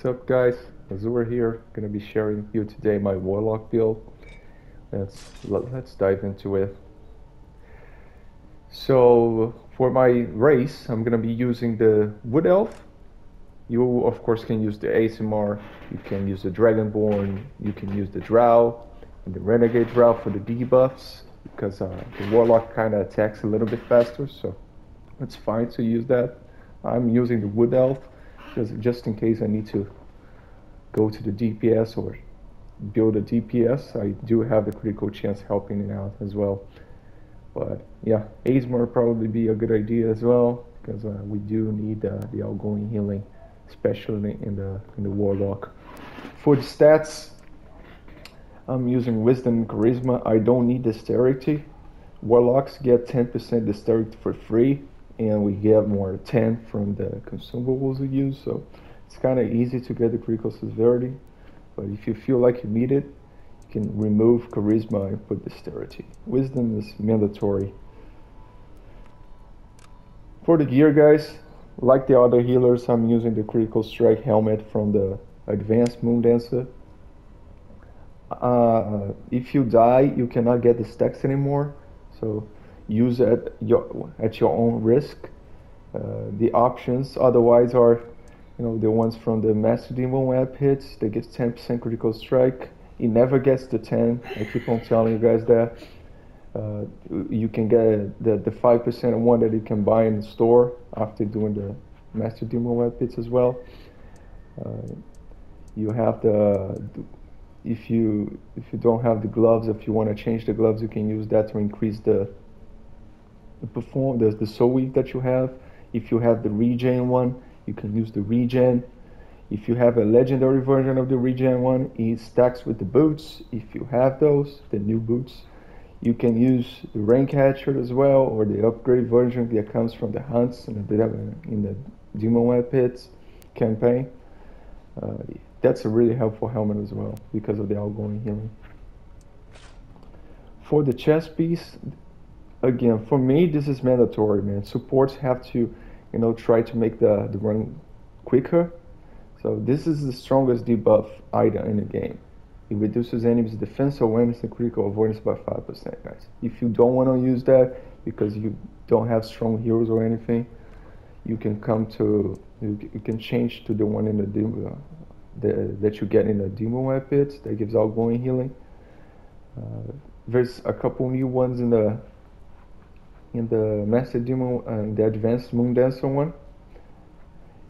What's up guys, Azure here, gonna be sharing with you today my Warlock build. Let's dive into it. So for my race, I'm gonna be using the Wood Elf. You of course can use the ASMR, you can use the Dragonborn, you can use the Drow, and the Renegade Drow for the debuffs, because the Warlock kinda attacks a little bit faster, so it's fine to use that. I'm using the Wood Elf, just in case I need to go to the DPS or build a DPS. I do have the critical chance helping it out as well. But yeah, ASMR would probably be a good idea as well, because we do need the outgoing healing, especially in the Warlock. For the stats, I'm using Wisdom and Charisma. I don't need Dexterity. Warlocks get 10% Dexterity for free, and we get more 10 from the consumables we use, so it's kind of easy to get the critical severity. But if you feel like you need it, you can remove Charisma and put Dexterity. Wisdom is mandatory. For the gear, guys, like the other healers, I'm using the Critical Strike helmet from the Advanced Moondancer. If you die, you cannot get the stacks anymore, so use it at your own risk. The options otherwise are, the ones from the Master Demon Web hits. They get 10% critical strike. It never gets to 10. I keep on telling you guys that. You can get the 5% one that you can buy in the store after doing the Master Demon Web hits as well. You have if you don't have the gloves, if you want to change the gloves, you can use that to increase the Soulweaver that you have. If you have the regen one, you can use the regen. If you have a legendary version of the regen one, it stacks with the boots. If you have those, the new boots, you can use the rank hatchet as well, or the upgrade version that comes from the hunts in the Demon Web Pits campaign. That's a really helpful helmet as well because of the outgoing healing. For the chest piece, again, for me, this is mandatory, man. Supports have to, try to make the run quicker. So this is the strongest debuff item in the game. It reduces enemies' defense, awareness, and critical avoidance by 5%, guys. If you don't want to use that because you don't have strong heroes or anything, you can you can change to the one in that you get in the Demon Web Pits that gives outgoing healing. There's a couple new ones in the Master Demon, the Advanced Moondancer one.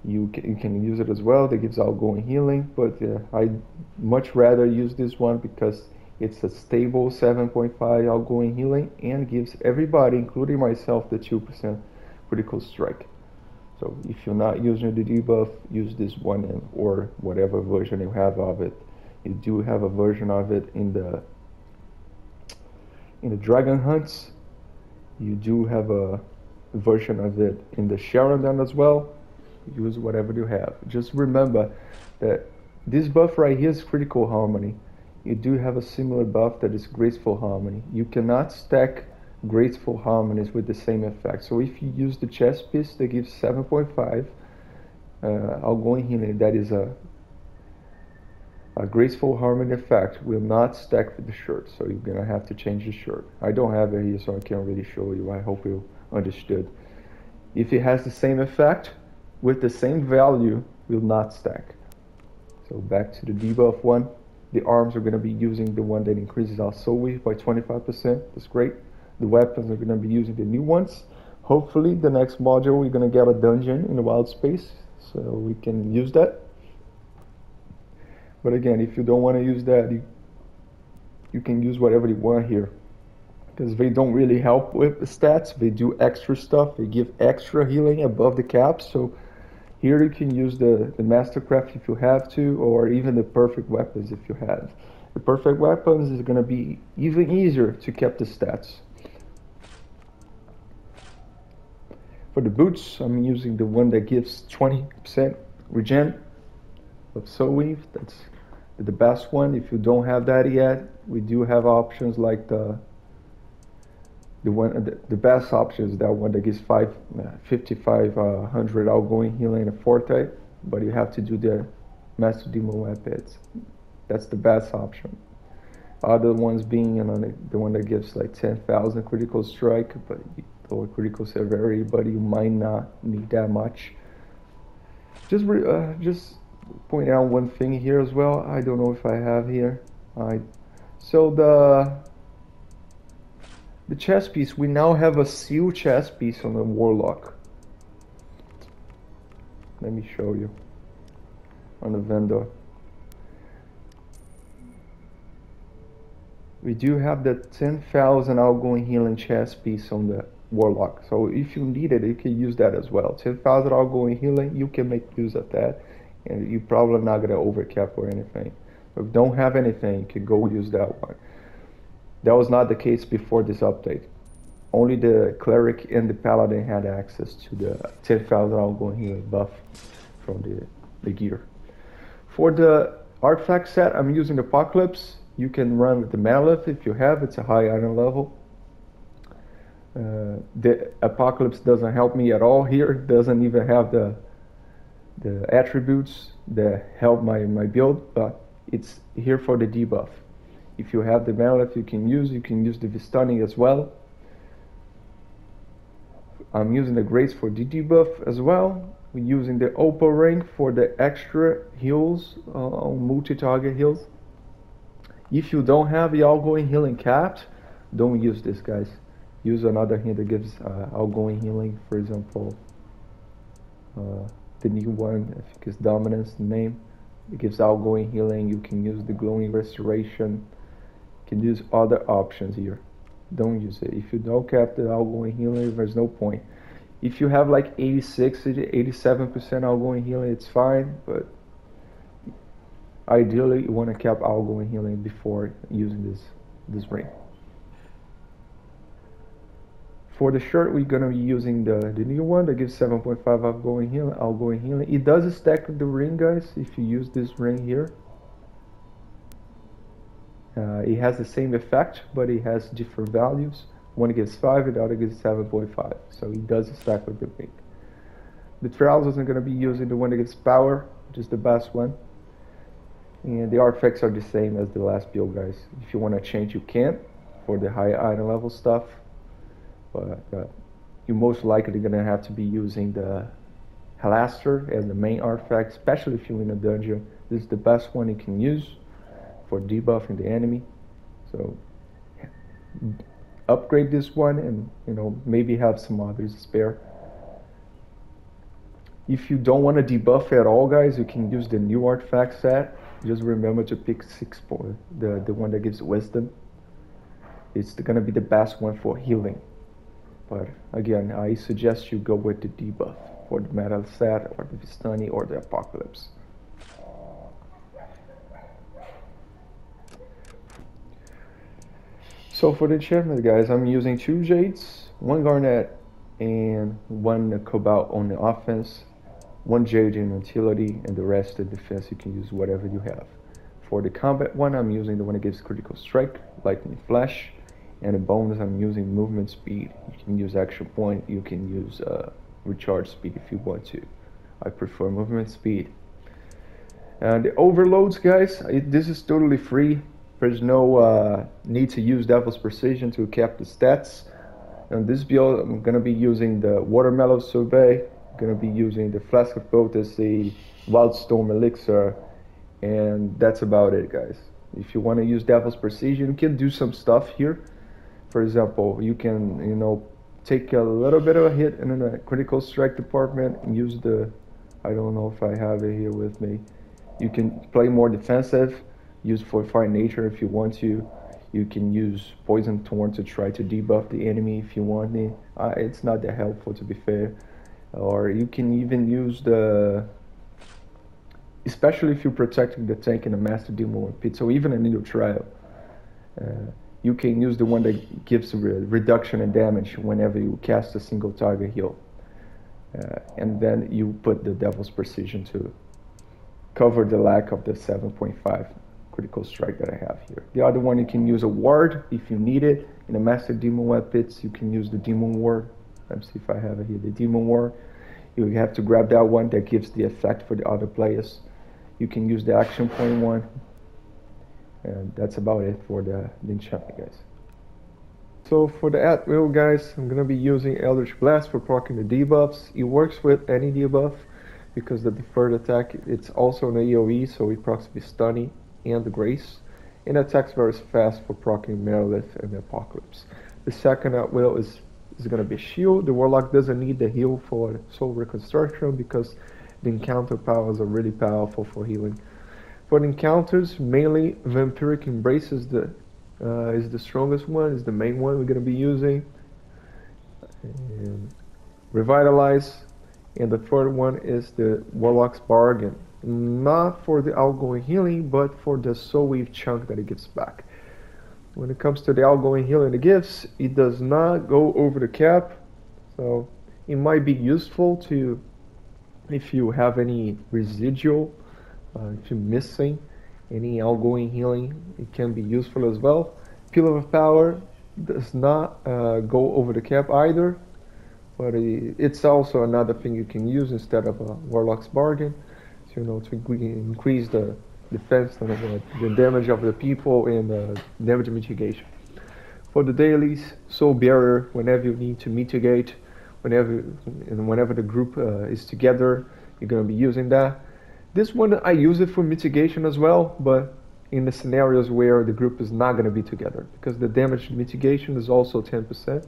You can use it as well. That gives outgoing healing, but I much rather use this one because it's a stable 7.5 outgoing healing and gives everybody, including myself, the 2% critical strike. So if you're not using the debuff, use this one or whatever version you have of it. You do have a version of it in the Dragon Hunts. You do have a version of it in the Sheridan as well. Use whatever you have. Just remember that this buff right here is critical harmony. You do have a similar buff that is graceful harmony. You cannot stack graceful harmonies with the same effect. So if you use the chest piece that gives 7.5 outgoing healing, that is a graceful harmony effect, will not stack with the shirt. So you're gonna have to change the shirt. I don't have it here, so I can't really show you. I hope you understood. If it has the same effect with the same value, will not stack. So back to the debuff one. The arms are gonna be using the one that increases our Soulweaver by 25%. That's great. The weapons are gonna be using the new ones. Hopefully the next module we're gonna get a dungeon in the wild space, so we can use that. But again, if you don't want to use that, you can use whatever you want here, because they don't really help with the stats. They do extra stuff. They give extra healing above the cap. So here you can use the Mastercraft if you have to, or even the perfect weapons if you have. The perfect weapons is going to be even easier to keep the stats. For the boots, I'm using the one that gives 20% regen of Soulweaver. That's the best one. If you don't have that yet, we do have options like the best option is that one that gives 5,500 outgoing healing and a forte, but you have to do Master Demon Weapons. That's the best option. Other ones being the one that gives like 10,000 critical strike, but or critical severity, but you might not need that much. Just point out one thing here as well. I don't know if I have here. So the chest piece, we now have a seal chest piece on the Warlock. Let me show you on the vendor. We do have the 10,000 outgoing healing chest piece on the Warlock. So if you need it, you can use that as well. 10,000 outgoing healing, you can make use of that. And you're probably not going to overcap or anything. If you don't have anything, you can go use that one. That was not the case before this update. Only the Cleric and the Paladin had access to the 10,000 outgoing healing buff from the gear. For the artifact set, I'm using the Apocalypse. You can run with the Monolith if you have. It's a high iron level. The Apocalypse doesn't help me at all here. It doesn't even have the attributes that help my build, but it's here for the debuff. If you have the Monolith, you can use the Stunning as well. I'm using the Grace for the debuff as well. We're using the Opal Ring for the extra heals on multi-target heals. If you don't have the outgoing healing capped, don't use this, guys. Use another hint that gives outgoing healing. For example, the new one, I think it's Dominance, the name. It gives outgoing healing. You can use the Glowing Restoration. You can use other options here. Don't use it. If you don't cap the outgoing healing, there's no point. If you have like 86, 87% outgoing healing, it's fine, but ideally you want to cap outgoing healing before using this ring. For the shirt, we're gonna be using the new one that gives 7.5 outgoing healing. It does stack with the ring, guys, if you use this ring here. It has the same effect, but it has different values. One gives 5, the other gives 7.5. So it does stack with the ring. The trousers, I'm gonna be using the one that gives power, which is the best one. And the artifacts are the same as the last build, guys. If you want to change, you can for the high item level stuff. But you're most likely going to have to be using the Halaster as the main artifact, especially if you're in a dungeon. This is the best one you can use for debuffing the enemy. So upgrade this one and maybe have some others spare. If you don't want to debuff at all, guys, you can use the new artifact set. Just remember to pick 6 point, the one that gives wisdom. It's gonna be the best one for healing. But again, I suggest you go with the debuff for the metal set or the Vistani or the Apocalypse. So for the enchantment, guys, I'm using 2 Jades, 1 Garnet, and 1 Cobalt on the offense. 1 Jade in utility, and the rest of defense you can use whatever you have. For the combat one, I'm using the one that gives critical strike, lightning flash, and the bonus I'm using movement speed. You can use action point, you can use recharge speed if you want to. I prefer movement speed. And the overloads, guys, this is totally free. There's no need to use Devil's Precision to cap the stats. On this build, I'm gonna be using the Watermelon Sorbet. Going to be using the Flask of Potency, Wildstorm Elixir, and that's about it, guys. If you want to use Devil's Precision, you can do some stuff here. For example, you can, take a little bit of a hit in the critical strike department and use the, I don't know if I have it here with me. You can play more defensive, use Fortified Nature if you want to. You can use Poison Thorn to try to debuff the enemy if you want it. It's not that helpful, to be fair. Or you can even use especially if you're protecting the tank in a Master Demon Pit, so even a Needle Trial, you can use the one that gives a reduction in damage whenever you cast a single target heal. And then you put the Devil's Precision to cover the lack of the 7.5 critical strike that I have here. The other one, you can use a ward if you need it. In a Master Demon Web Pits, you can use the Demon Ward. Let's see if I have it here. The Demon Ward. You have to grab that one that gives the effect for the other players. you can use the action point one. And that's about it for the enchantment, guys. So for the at will, guys, I'm gonna be using Eldritch Blast for proccing the debuffs. It works with any debuff because the deferred attack, it's also an AoE, so it procs the stunning and the grace. And attacks very fast for proccing Megalith and the Apocalypse. The second at will is gonna be shield. The Warlock doesn't need the heal for Soul Reconstruction because the encounter powers are really powerful for healing. For the encounters, mainly Vampiric Embrace is the strongest one, is the main one we're going to be using. And Revitalize, and the third one is the Warlock's Bargain. Not for the outgoing healing, but for the Soulweaver chunk that it gives back. When it comes to the outgoing healing it gives, it does not go over the cap, so it might be useful to, if you have any residual, if you're missing any outgoing healing, it can be useful as well. Pillar of Power does not go over the cap either, but it's also another thing you can use instead of a Warlock's Bargain, so, to increase the defense and the damage of the people and damage mitigation. For the dailies, Soul Barrier, whenever you need to mitigate, whenever the group is together, you're going to be using that. This one I use it for mitigation as well, but in the scenarios where the group is not going to be together, because the damage mitigation is also 10%,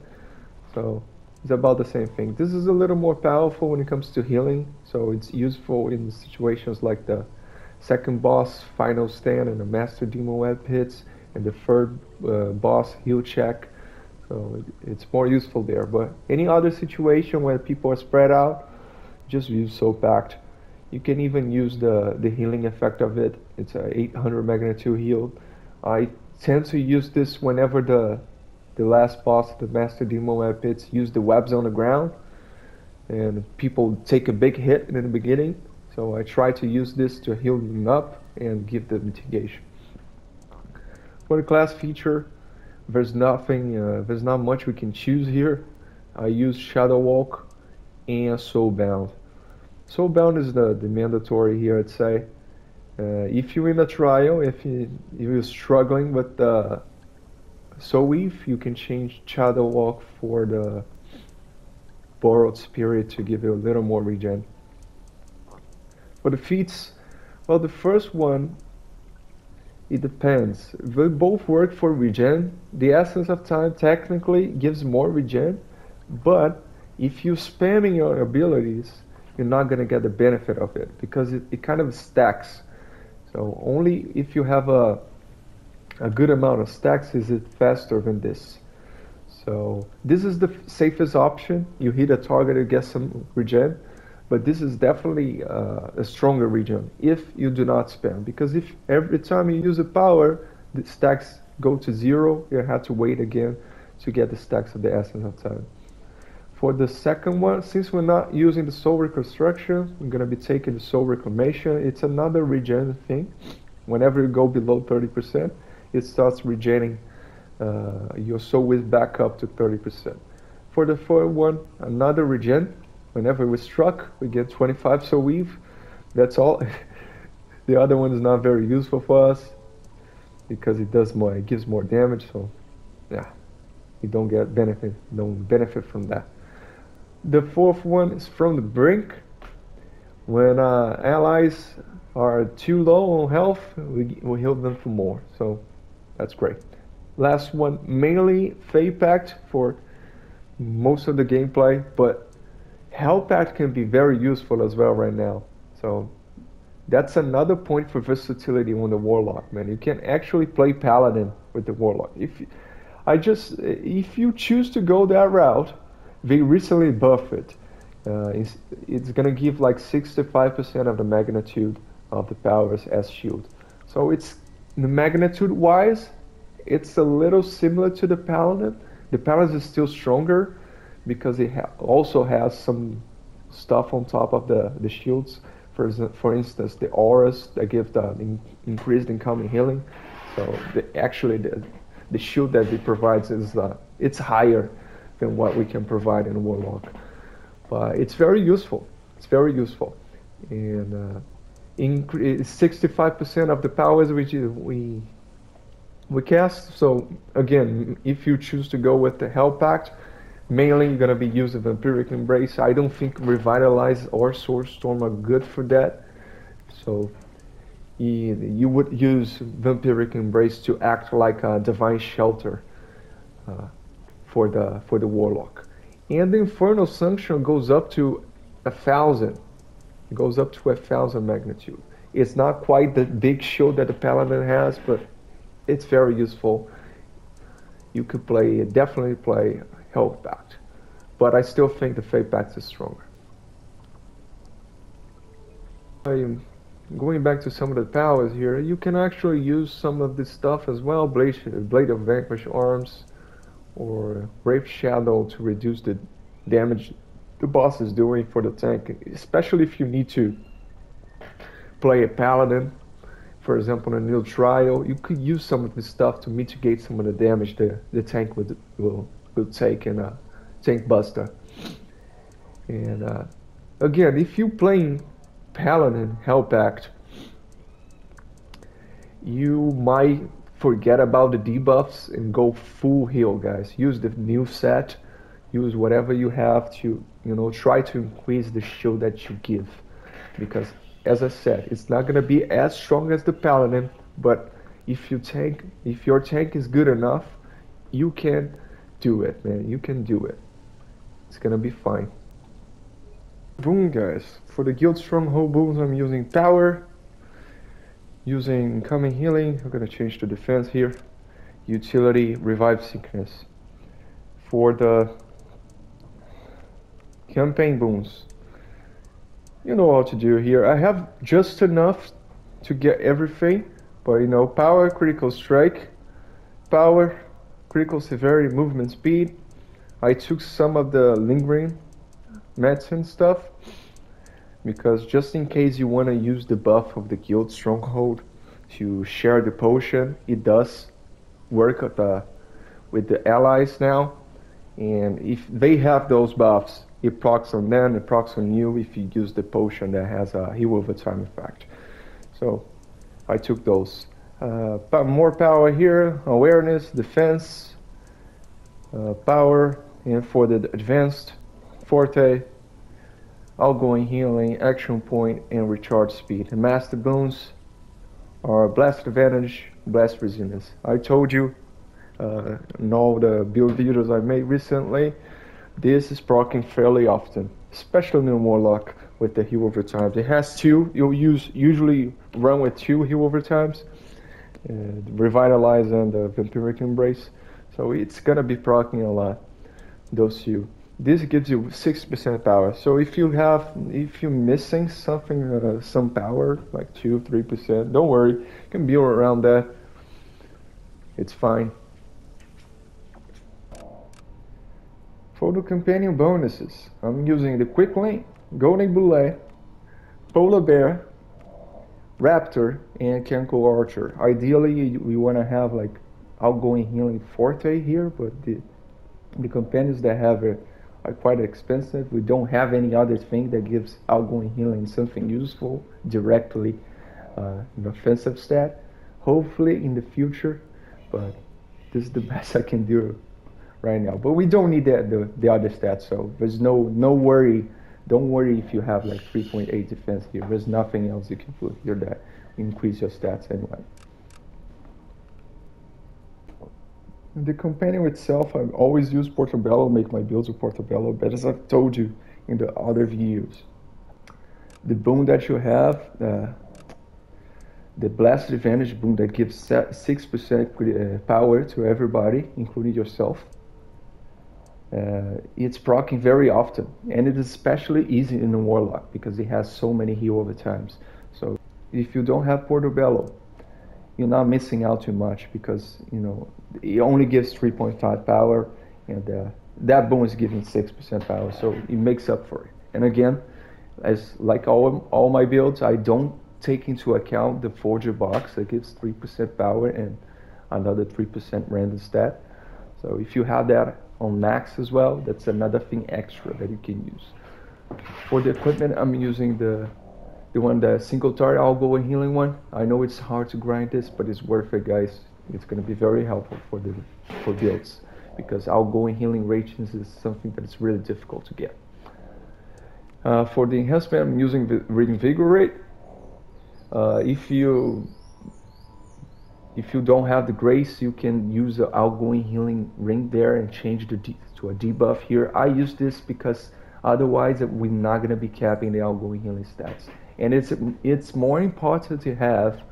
so it's about the same thing. This is a little more powerful when it comes to healing, so it's useful in situations like the second boss final stand and the Master Demon Web hits, and the third boss heal check, so it's more useful there. But any other situation where people are spread out, just use Soul Pact. You can even use the healing effect of it. It's a 800 magnitude heal. I tend to use this whenever the last boss, the Master Demon Web hits, use the webs on the ground, and people take a big hit in the beginning. So I try to use this to heal them up and give the mitigation. For the class feature, there's not much we can choose here. I use Shadow Walk and Soulbound. Soulbound is the mandatory here, I'd say. If you're in a trial, if you're struggling with the Soulweave, you can change Shadow Walk for the Borrowed Spirit to give you a little more regen. For the feats, well, the first one, it depends. They both work for regen. The Essence of Time technically gives more regen, but if you're spamming your abilities, you're not going to get the benefit of it because it kind of stacks. So only if you have a good amount of stacks is it faster than this. So this is the safest option. You hit a target to get some regen, but this is definitely a stronger regen if you do not spam, because if every time you use a power the stacks go to 0, you have to wait again to get the stacks of the Essence of Time. For the second one, since we're not using the Soul Reconstruction, we're going to be taking the Soul Reclamation. It's another regen thing. Whenever you go below 30%, it starts regening your soul width back up to 30%. For the third one, another regen. Whenever we struck, we get 25 soul weave. That's all. The other one is not very useful for us because it does more. It gives more damage. So, yeah, we don't benefit from that. The fourth one is from the brink. When allies are too low on health, we heal them for more. So that's great. Last one, mainly Fate Pact for most of the gameplay, but Hell Pact can be very useful as well right now. So that's another point for versatility on the Warlock, man. You can actually play Paladin with the Warlock. If you choose to go that route, they recently buffed it. It's gonna give like 65% of the magnitude of the powers as shield. So it's the magnitude wise, it's a little similar to the Paladin. The Paladin is still stronger because it also has some stuff on top of the shields. For instance, the auras that give the increased incoming healing. So the shield that it provides is it's higher than what we can provide in Warlock. But it's very useful. It's very useful. And increase 65% of the powers we cast. So again, if you choose to go with the Hell Pact, mainly you're gonna be using Vampiric Embrace. I don't think Revitalize or Sword Storm are good for that. So you would use Vampiric Embrace to act like a Divine Shelter for the Warlock. And the Infernal Sanction goes up to 1,000. It goes up to 1,000 magnitude. It's not quite the big shield that the Paladin has, but it's very useful. You could definitely play Health Pact, but I still think the Fate Pact is stronger. Going back to some of the powers here, you can actually use some of this stuff as well. Blade of Vanquish Arms or Wraith Shadow to reduce the damage the boss is doing for the tank, especially if you need to play a Paladin. For example, in a new trial, you could use some of this stuff to mitigate some of the damage the tank will take in a tank buster. And again, if you're playing Paladin Hell Pact, you might forget about the debuffs and go full heal, guys. Use the new set, use whatever you have to, try to increase the shield that you give. Because, as I said, it's not gonna be as strong as the Paladin, but if your tank is good enough, you can do it, man. You can do it. It's gonna be fine. Boom, guys. For the Guild Stronghold boons, I'm using Power, using Common Healing. I'm gonna change the defense here. Utility, Revive Sickness. For the campaign boons, you know what to do here. I have just enough to get everything, but Power, Critical Strike, Power, Critical Severity, Movement Speed. I took some of the lingering medicine stuff because just in case you want to use the buff of the Guild Stronghold to share the potion, it does work with the allies now, and if they have those buffs, it procs on them, it procs on you if you use the potion that has a heal over time effect. So I took those. More power here, awareness, defense, power, and for the advanced, forte, outgoing healing, action point, and recharge speed. And master boons are blast advantage, blast resilience. I told you in all the build videos I made recently, this is proccing fairly often, especially in Warlock with the heal over times. It has two. You'll usually run with two heal over times, Revitalize and the Vampiric Embrace. So it's gonna be proccing a lot, those two. This gives you 6% power. So if you're missing something, some power, like 2-3%, don't worry, you can build around that. It's fine. For the companion bonuses, I'm using the Quick Link, Golden Boulet, Polar Bear, Raptor, and Kenko Archer. Ideally, we want to have like outgoing healing forte here, but the companions that have it are quite expensive. We don't have any other thing that gives outgoing healing something useful directly, an offensive stat. Hopefully in the future, but this is the best I can do right now. But we don't need the other stats, so there's no worry. Don't worry if you have like 3.8 defense here. There's nothing else you can put here that increase your stats anyway. The companion itself, I always use Portobello, make my builds with Portobello, but as I've told you in the other videos, the boon that you have, the Blast Advantage boon that gives 6% power to everybody, including yourself, it's proccing very often, and it is especially easy in the Warlock because it has so many heal over times. So if you don't have Portobello, you're not missing out too much because it only gives 3.5 power, and that boon is giving 6% power, so it makes up for it. And again, as like all my builds, I don't take into account the Forger box that gives 3% power and another 3% random stat. So if you have that on max as well, that's another thing extra that you can use. For the equipment, I'm using the The one, the single target algo and healing one. I know it's hard to grind this, but it's worth it, guys. It's going to be very helpful for builds, because algo and healing ratings is something that is really difficult to get. For the enhancement, I'm using reinvigorate. If you don't have the grace, you can use the outgoing healing ring there and change to a debuff here. I use this because otherwise we're not going to be capping the outgoing healing stats. And it's more important to have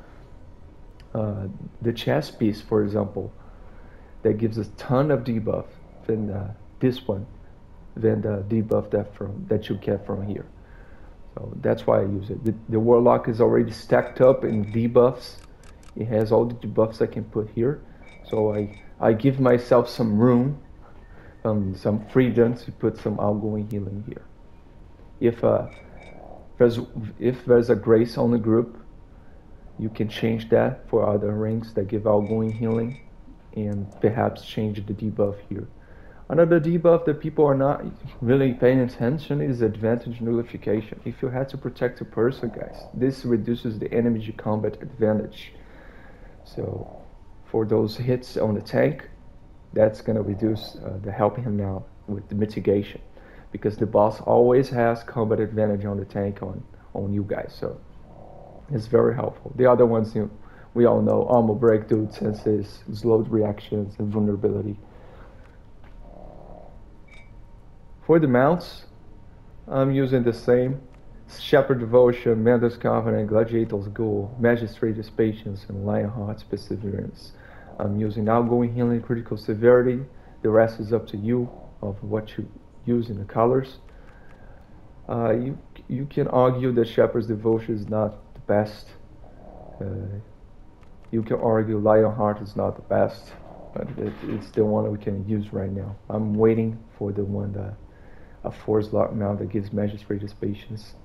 the chest piece, for example, that gives a ton of debuff than this one, than the debuff that you get from here. So that's why I use it. The Warlock is already stacked up in debuffs. It has all the debuffs I can put here. So I give myself some room, some freedom to put some outgoing healing here. If there's a grace on the group, you can change that for other rings that give outgoing healing, and perhaps change the debuff here. Another debuff that people are not really paying attention is advantage nullification. If you had to protect a person, guys, this reduces the enemy combat advantage. So for those hits on the tank, that's going to reduce the helping him now with the mitigation, because the boss always has combat advantage on the tank on you guys. So it's very helpful. The other ones, we all know: armor break, dude senses, slowed reactions, and vulnerability. For the mounts, I'm using the same: Shepherd Devotion, Mander's Covenant, Gladiator's Ghoul, Magistrate's Patience, and Lionheart's Perseverance. I'm using outgoing healing, critical severity. The rest is up to you of what you use in the colors. You can argue that Shepherd's Devotion is not the best. You can argue Lionheart is not the best, but it's the one we can use right now. I'm waiting for the one a force lock now that gives Magistrate's Patience.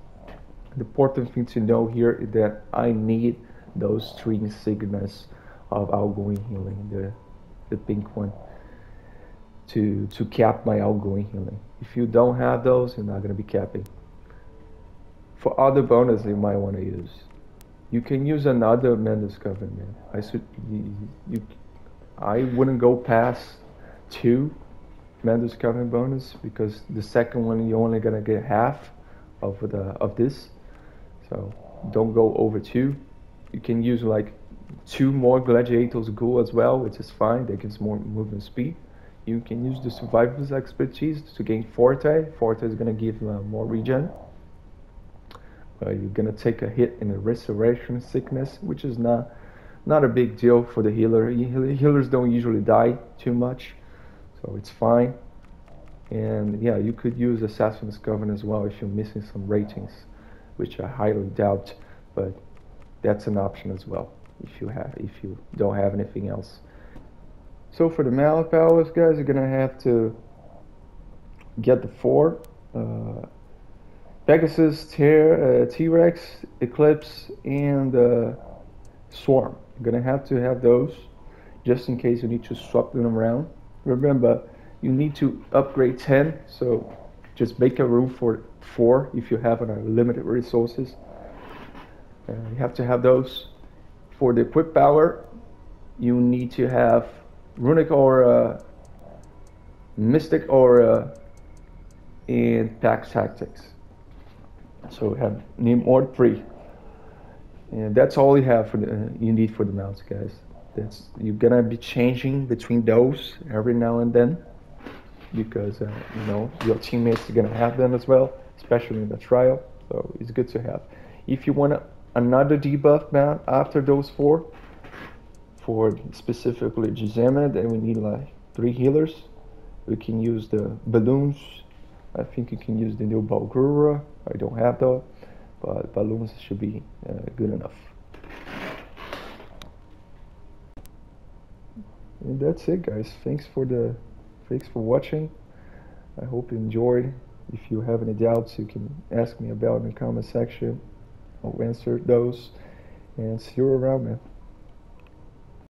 The important thing to know here is that I need those three insignias of outgoing healing, the pink one, to cap my outgoing healing. If you don't have those, you're not going to be capping. For other bonus you might want to use, you can use another Mander's Covenant. I wouldn't go past 2 Mander's Covenant bonus, because the second one you're only going to get half of this. So don't go over 2. You can use like 2 more Gladiator's Ghoul as well, which is fine. That gives more movement speed. You can use the Survivor's Expertise to gain Forte. Forte is going to give more regen. You're going to take a hit in the Restoration Sickness, which is not a big deal for the healer. Healers don't usually die too much, so it's fine. And yeah, you could use Assassin's Covenant as well if you're missing some ratings, which I highly doubt, but that's an option as well if you don't have anything else. So for the melee powers, guys, you're gonna have to get the 4 Pegasus, T-Rex, Eclipse, and Swarm. You're gonna have to have those just in case you need to swap them around. Remember, you need to upgrade 10, so just make a room for 4 if you have unlimited resources. You have to have those. For the equip power, you need to have Runic Aura, Mystic Aura, and Pack Tactics. So need more 3, and that's all you have you need for the mounts, guys. You're gonna be changing between those every now and then, because your teammates are gonna have them as well, especially in the trial. So it's good to have. If you want another debuff mount after those 4, for specifically Gizema, then we need like 3 healers. We can use the balloons. I think you can use the new Balgura. I don't have though, but balloons should be good enough. And that's it, guys. Thanks for watching. I hope you enjoyed. If you have any doubts, you can ask me about in the comment section. I'll answer those. And see you around, man.